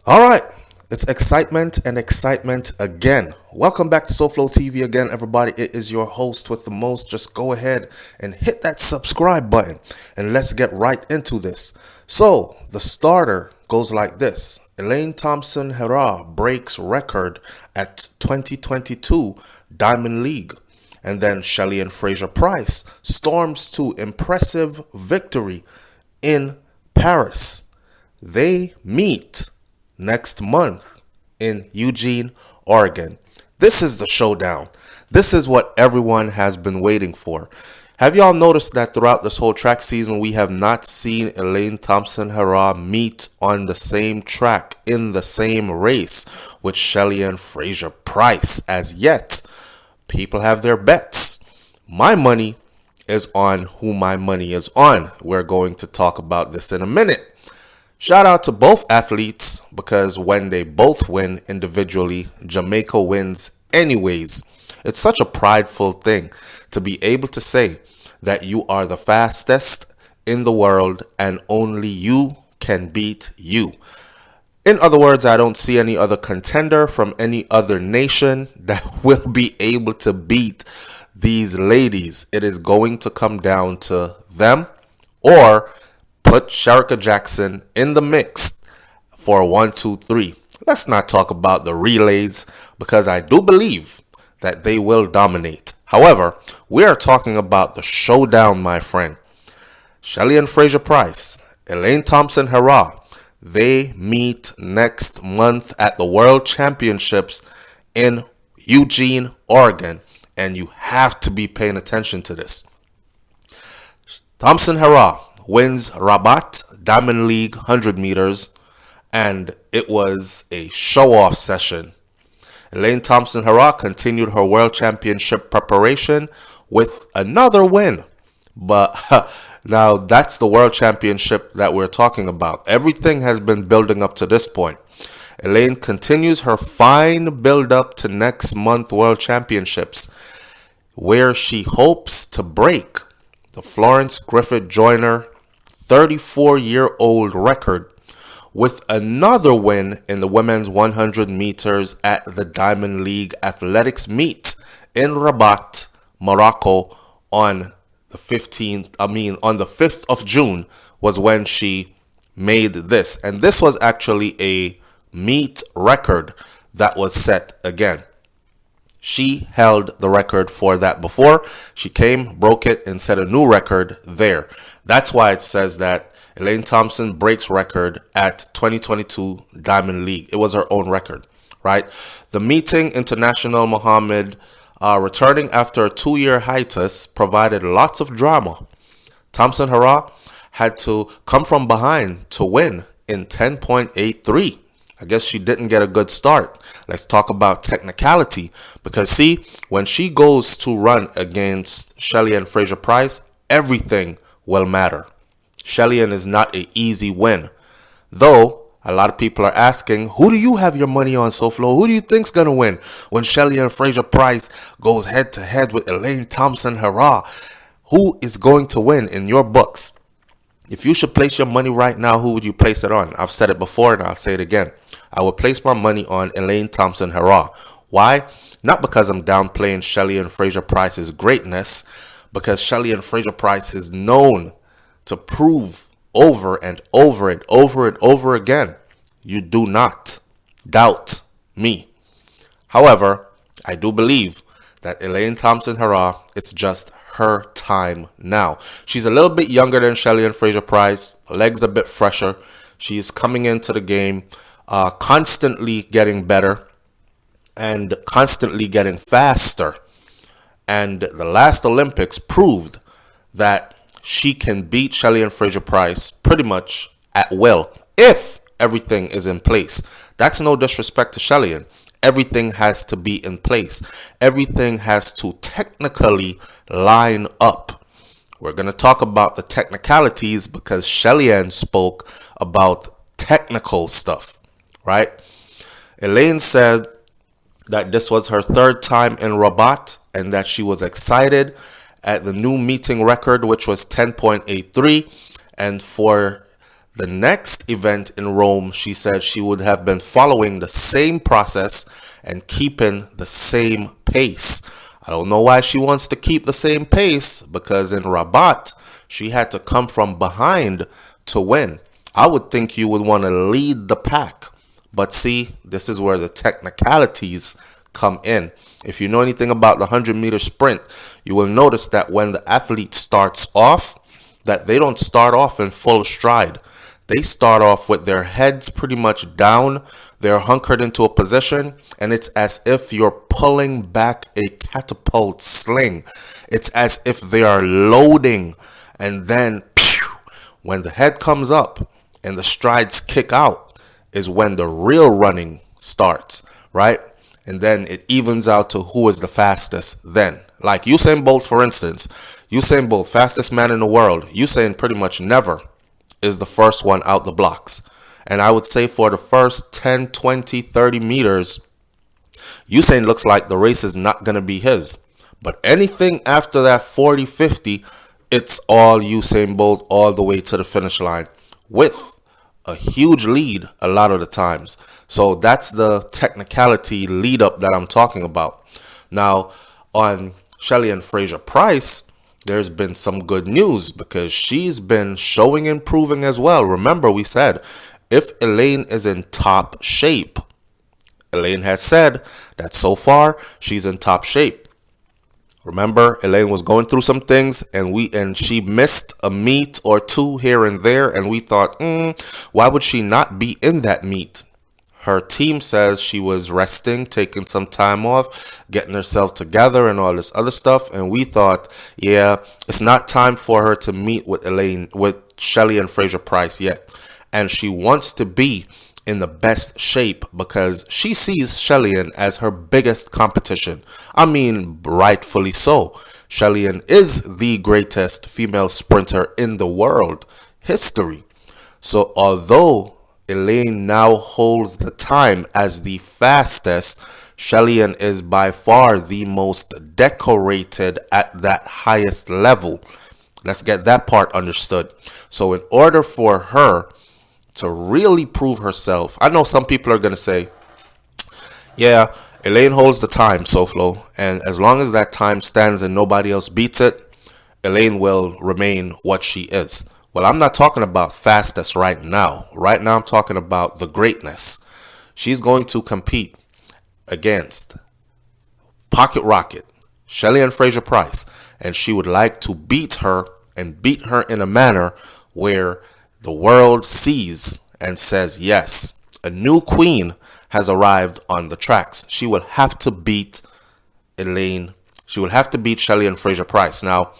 All right, it's excitement and excitement again. Welcome back to SouFLoTV again, everybody. It is your host with the most. Just go ahead and hit that subscribe button and let's get right into this. So, the starter goes like this. Elaine Thompson Herah breaks record at 2022 Diamond League. And then Shelly Ann Fraser Pryce storms to impressive victory in Paris. They meet next month in Eugene, Oregon. This is the showdown. This is what everyone has been waiting for. Have y'all noticed that throughout this whole track season, we have not seen Elaine Thompson Herah meet on the same track in the same race with Shelly Ann Fraser Pryce as yet? People have their bets. My money is on who my money is on. We're going to talk about this in a minute. Shout out to both athletes because when they both win individually, Jamaica wins anyways. It's such a prideful thing to be able to say that you are the fastest in the world and only you can beat you. In other words, I don't see any other contender from any other nation that will be able to beat these ladies. It is going to come down to them or put Shericka Jackson in the mix for 1, 2, 3. Let's not talk about the relays because I do believe that they will dominate. However, we are talking about the showdown, my friend. Shelly Ann Fraser Pryce, Elaine Thompson Herah, they meet next month at the World Championships in Eugene, Oregon, and you have to be paying attention to this. Thompson Herah wins Rabat Diamond League 100 meters, and it was a show-off session. Elaine Thompson Herah continued her World Championship preparation with another win. But now that's the World Championship that we're talking about. Everything has been building up to this point. Elaine continues her fine build-up to next month World Championships, where she hopes to break the Florence Griffith Joyner 34-year-old record with another win in the women's 100 meters at the Diamond League Athletics meet in Rabat, Morocco on the 5th of June was when she made this. And this was actually a meet record that was set again. She held the record for that before. She came, broke it, and set a new record there. That's why it says that Elaine Thompson breaks record at 2022 Diamond League. It was her own record, right? The meeting, International Muhammad, returning after a 2-year hiatus, provided lots of drama. Thompson Herah had to come from behind to win in 10.83. I guess she didn't get a good start. Let's talk about technicality. Because see, when she goes to run against Shelly Ann Fraser Pryce, everything will matter. Shelly Ann is not an easy win. Though, a lot of people are asking, who do you have your money on, SouFLo? Who do you think's going to win when Shelly Ann Fraser Pryce goes head-to-head with Elaine Thompson Herah? Who is going to win in your books? If you should place your money right now, who would you place it on? I've said it before and I'll say it again. I would place my money on Elaine Thompson Herah. Why? Not because I'm downplaying Shelly Ann Fraser Pryce's greatness, because Shelly Ann Fraser Pryce is known to prove over and over and over and over again, you do not doubt me. However, I do believe that Elaine Thompson Herah, it's just her time now. She's a little bit younger than Shelly Ann Fraser Pryce, legs a bit fresher. She is coming into the game, constantly getting better and constantly getting faster. And the last Olympics proved that she can beat Shelly Ann Fraser Pryce pretty much at will if everything is in place. That's no disrespect to Shelly Ann. Everything has to be in place. Everything has to technically line up. We're going to talk about the technicalities because Shelly Ann spoke about technical stuff, right? Elaine said that this was her 3rd time in Rabat and that she was excited at the new meeting record, which was 10.83. And for The next event in Rome, she said she would have been following the same process and keeping the same pace. I don't know why she wants to keep the same pace, because in Rabat, she had to come from behind to win. I would think you would want to lead the pack. But see, this is where the technicalities come in. If you know anything about the 100-meter sprint, you will notice that when the athlete starts off, that they don't start off in full stride. They start off with their heads pretty much down. They're hunkered into a position, and it's as if you're pulling back a catapult sling. It's as if they are loading, and then when the head comes up and the strides kick out is when the real running starts, right? And then it evens out to who is the fastest then. Like Usain Bolt, for instance. Usain Bolt, fastest man in the world. Usain pretty much never is the first one out the blocks. And I would say for the first 10, 20, 30 meters, Usain looks like the race is not going to be his. But anything after that 40, 50, it's all Usain Bolt all the way to the finish line with a huge lead a lot of the times. So that's the technicality lead up that I'm talking about. Now, on Shelly Ann Fraser Pryce, there's been some good news because she's been showing and proving as well. Remember, we said if Elaine is in top shape, Elaine has said that so far she's in top shape. Remember, Elaine was going through some things and she missed a meet or two here and there. And we thought, why would she not be in that meet? Her team says she was resting, taking some time off, getting herself together and all this other stuff. And we thought, yeah, it's not time for her to meet with Shelly Ann Fraser Pryce yet. And she wants to be in the best shape because she sees Shelly Ann as her biggest competition. I mean, rightfully so. Shelly Ann is the greatest female sprinter in the world history. So although Elaine now holds the time as the fastest, Shelly Ann is by far the most decorated at that highest level. Let's get that part understood. So in order for her to really prove herself, I know some people are going to say, yeah, Elaine holds the time, SouFLo, and as long as that time stands and nobody else beats it, Elaine will remain what she is. Well, I'm not talking about fastest right now. Right now, I'm talking about the greatness. She's going to compete against Pocket Rocket, Shelly Ann Fraser Pryce, and she would like to beat her and beat her in a manner where the world sees and says, yes, a new queen has arrived on the tracks. She will have to beat Elaine. She will have to beat Shelly Ann Fraser Pryce. Now,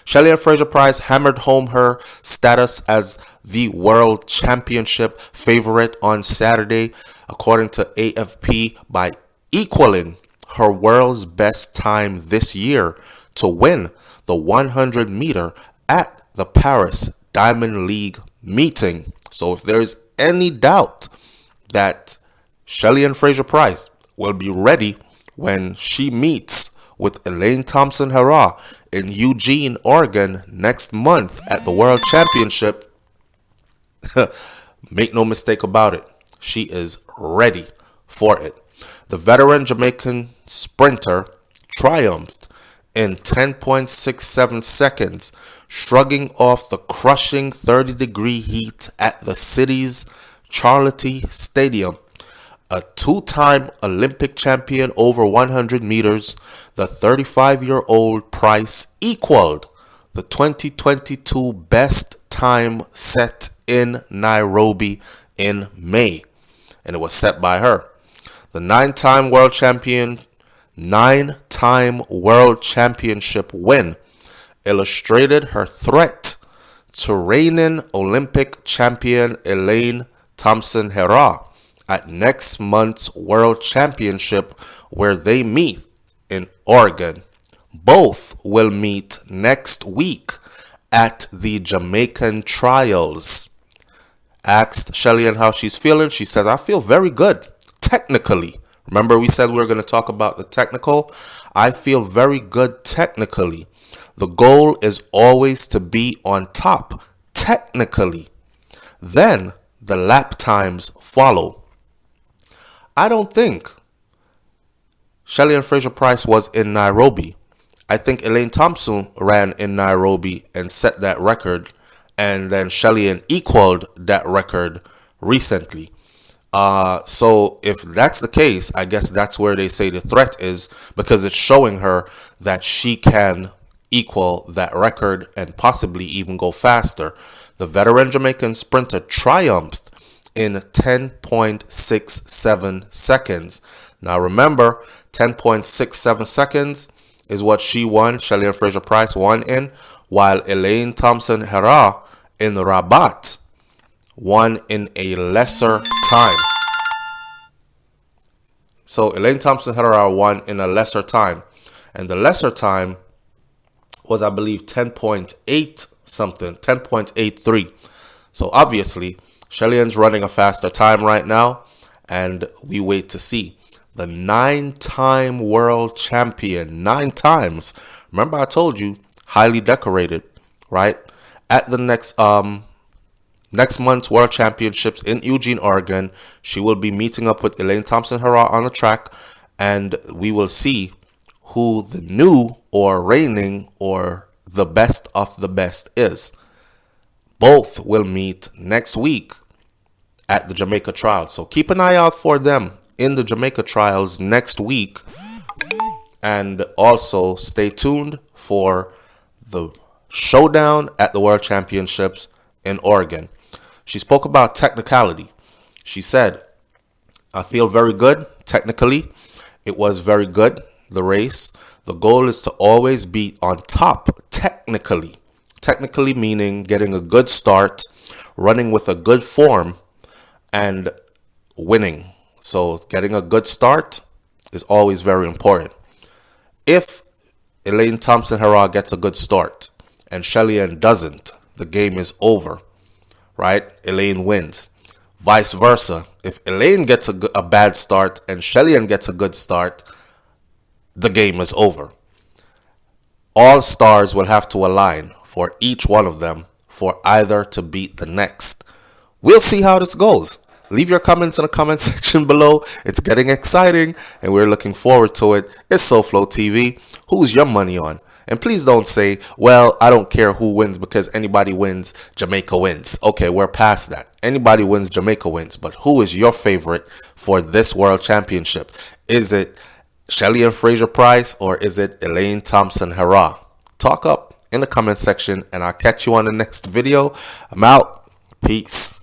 Shelly Ann Fraser Pryce hammered home her status as the world championship favorite on Saturday, according to AFP, by equaling her world's best time this year to win the 100 meter at the Paris Diamond League meeting. So if there's any doubt that Shelly Ann Fraser Pryce will be ready when she meets with Elaine Thompson Herah in Eugene, Oregon next month at the World Championship, make no mistake about it, she is ready for it. The veteran Jamaican sprinter triumphed in 10.67 seconds, shrugging off the crushing 30-degree heat at the city's Charlotte Stadium. A two-time Olympic champion over 100 meters, the 35-year-old Pryce equaled the 2022 best time set in Nairobi in May, and it was set by her. The nine-time world championship win illustrated her threat to reigning Olympic champion Elaine Thompson Herah at next month's World Championship, where they meet in Oregon. Both will meet next week at the Jamaican trials. Asked Shelly Ann how she's feeling, she says, I feel very good, technically. Remember we said we were going to talk about the technical? I feel very good technically. The goal is always to be on top, technically. Then the lap times follow. I don't think Shelly Ann Fraser Pryce was in Nairobi. I think Elaine Thompson ran in Nairobi and set that record, and then Shelly Ann equaled that record recently. So if that's the case, I guess that's where they say the threat is, because it's showing her that she can equal that record and possibly even go faster. The veteran Jamaican sprinter triumphed in 10.67 seconds. Now remember, 10.67 seconds is what she won, Shelly Ann Fraser Pryce won in, while Elaine Thompson Herah in Rabat won in a lesser time. So Elaine Thompson Herah won in a lesser time, and the lesser time was, I believe, 10.8 something, 10.83. So obviously Shelly Ann's running a faster time right now, and we wait to see. The 9-time world champion, 9 times. Remember I told you, highly decorated, right? At the next month's World Championships in Eugene, Oregon, she will be meeting up with Elaine Thompson Herah on the track, and we will see who the new or reigning or the best of the best is. Both will meet next week at the Jamaica trials. So keep an eye out for them in the Jamaica trials next week. And also stay tuned for the showdown at the World Championships in Oregon. She spoke about technicality. She said, I feel very good technically. It was very good, the race. The goal is to always be on top technically. Technically meaning getting a good start, running with a good form, and winning. So getting a good start is always very important. If Elaine Thompson Herah gets a good start and Shelly Ann doesn't, the game is over, right? Elaine wins. Vice versa. If Elaine gets a bad start and Shelly Ann gets a good start, the game is over. All stars will have to align for each one of them for either to beat the next. We'll see how this goes. Leave your comments in the comment section below. It's getting exciting and we're looking forward to it. It's SouFLoTV. Who's your money on? And please don't say, well, I don't care who wins because anybody wins, Jamaica wins. Okay, we're past that. Anybody wins, Jamaica wins. But who is your favorite for this World Championship? Is it Shelly Ann Fraser Pryce or is it Elaine Thompson Herah? Talk up in the comment section and I'll catch you on the next video. I'm out. Peace.